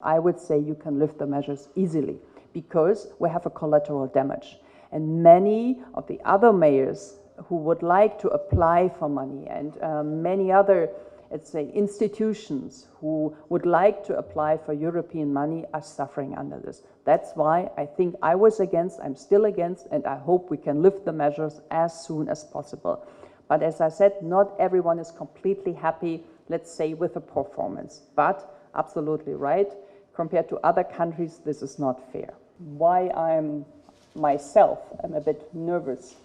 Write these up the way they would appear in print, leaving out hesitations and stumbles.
I would say you can lift the measures easily because we have a collateral damage. And many of the other mayors who would like to apply for money and many other, let's say, institutions who would like to apply for European money are suffering under this. That's why I think I was against, I'm still against, and I hope we can lift the measures as soon as possible. But as I said, not everyone is completely happy, let's say, with the performance. But absolutely right, compared to other countries, this is not fair. Why I'm myself am a bit nervous,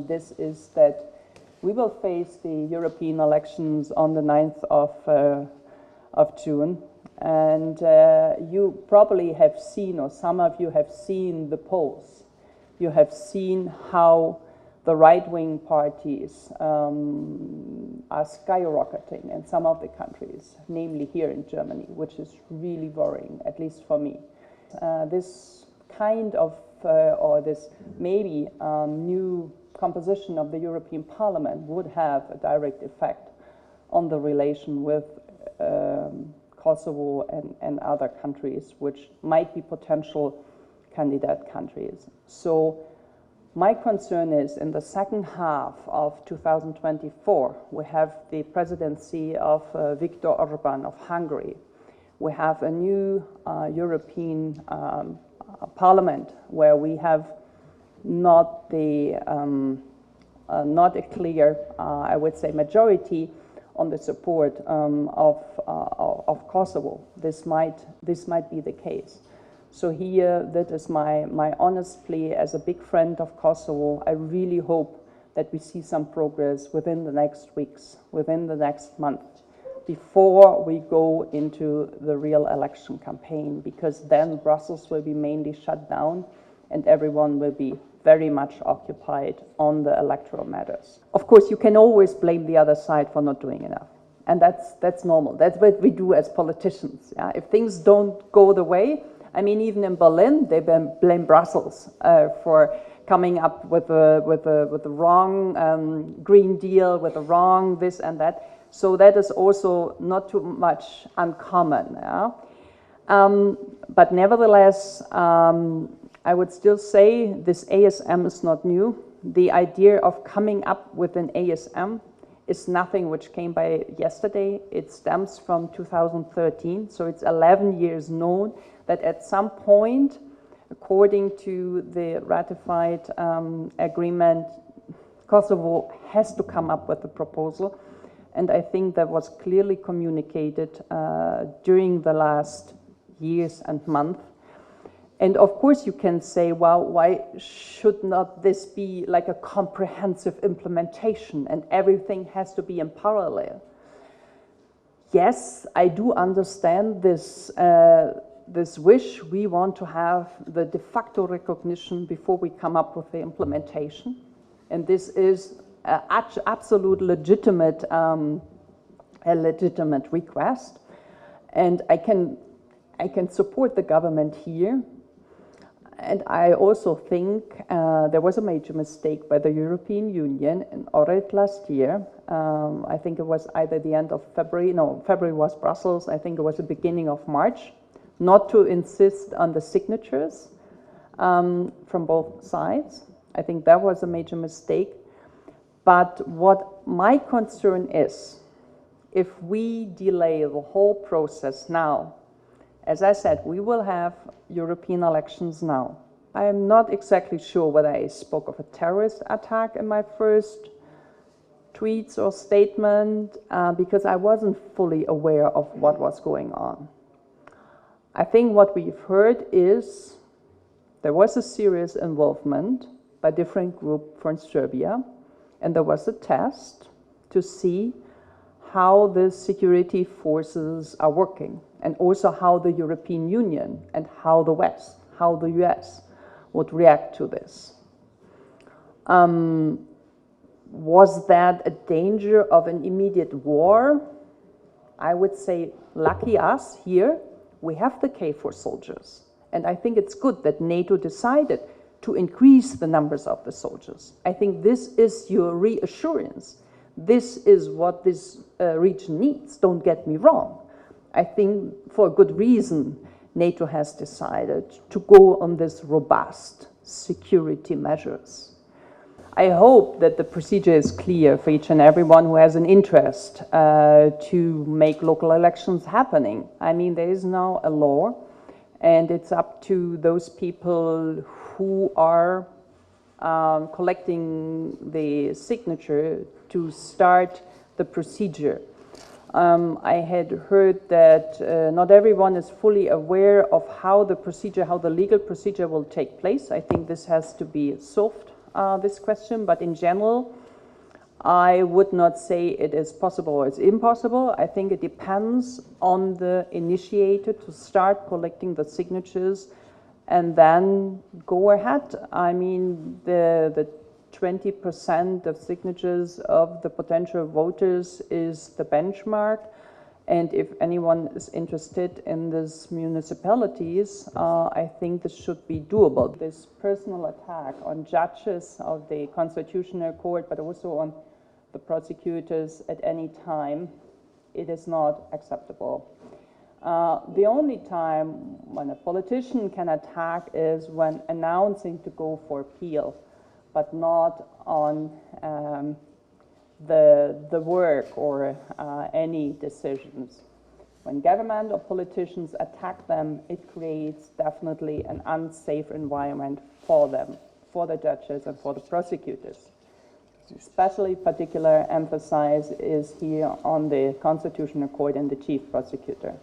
this is that we will face the European elections on the 9th of June. And you probably have seen, or some of you have seen the polls. You have seen how the right-wing parties are skyrocketing in some of the countries, namely here in Germany, which is really worrying, at least for me. This kind of, or this maybe new composition of the European Parliament would have a direct effect on the relation with Kosovo and other countries, which might be potential candidate countries. So my concern is in the second half of 2024, we have the presidency of Viktor Orban of Hungary. We have a new European Parliament where we have not the not a clear, I would say, majority on the support of Kosovo. This might be the case. So here, that is my honest plea as a big friend of Kosovo. I really hope that we see some progress within the next weeks, within the next month, before we go into the real election campaign, because then Brussels will be mainly shut down and everyone will be very much occupied on the electoral matters. Of course, you can always blame the other side for not doing enough. And that's normal. That's what we do as politicians. Yeah? If things don't go the way, I mean, even in Berlin, they blame Brussels for coming up with the wrong Green Deal, with the wrong this and that. So that is also not too much uncommon. Yeah? But nevertheless, I would still say this ASM is not new. The idea of coming up with an ASM is nothing which came by yesterday. It stems from 2013, so it's 11 years known that at some point, according to the ratified agreement, Kosovo has to come up with a proposal. And I think that was clearly communicated during the last years and months. And of course you can say, well, why should not this be like a comprehensive implementation and everything has to be in parallel? Yes, I do understand this, this wish. We want to have the de facto recognition before we come up with the implementation. And this is absolute legitimate, a legitimate request. And I can support the government here. And I also think there was a major mistake by the European Union in Ohrit last year. I think it was either the end of February, no, February was Brussels, I think it was the beginning of March, not to insist on the signatures from both sides. I think that was a major mistake. But what my concern is, if we delay the whole process now, as I said, we will have European elections now. I am not exactly sure whether I spoke of a terrorist attack in my first tweets or statement, because I wasn't fully aware of what was going on. I think what we've heard is there was a serious involvement by different groups from Serbia, and there was a test to see how the security forces are working, and also how the European Union and how the West, how the US would react to this. Was that a danger of an immediate war? I would say, lucky us here, we have the KFOR soldiers. And I think it's good that NATO decided to increase the numbers of the soldiers. I think this is your reassurance. This is what this region needs, don't get me wrong. I think for a good reason, NATO has decided to go on this robust security measures. I hope that the procedure is clear for each and everyone who has an interest to make local elections happening. I mean, there is now a law, and it's up to those people who are collecting the signature to start the procedure. I had heard that not everyone is fully aware of how the legal procedure will take place. I think this has to be solved, this question, but in general, I would not say it is possible or it's impossible. I think it depends on the initiator to start collecting the signatures and then go ahead. I mean, the 20% of signatures of the potential voters is the benchmark. And if anyone is interested in these municipalities, I think this should be doable. This personal attack on judges of the Constitutional Court, but also on the prosecutors at any time, it is not acceptable. The only time when a politician can attack is when announcing to go for appeal, but not on the work or any decisions. When government or politicians attack them, it creates definitely an unsafe environment for them, for the judges and for the prosecutors. Especially particular emphasis is here on the Constitutional Court and the Chief Prosecutor.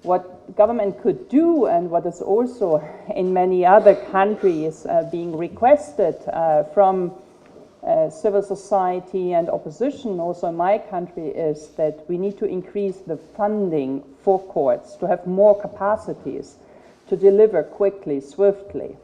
What government could do, and what is also in many other countries being requested from civil society and opposition, also in my country, is that we need to increase the funding for courts, to have more capacities, to deliver quickly, swiftly.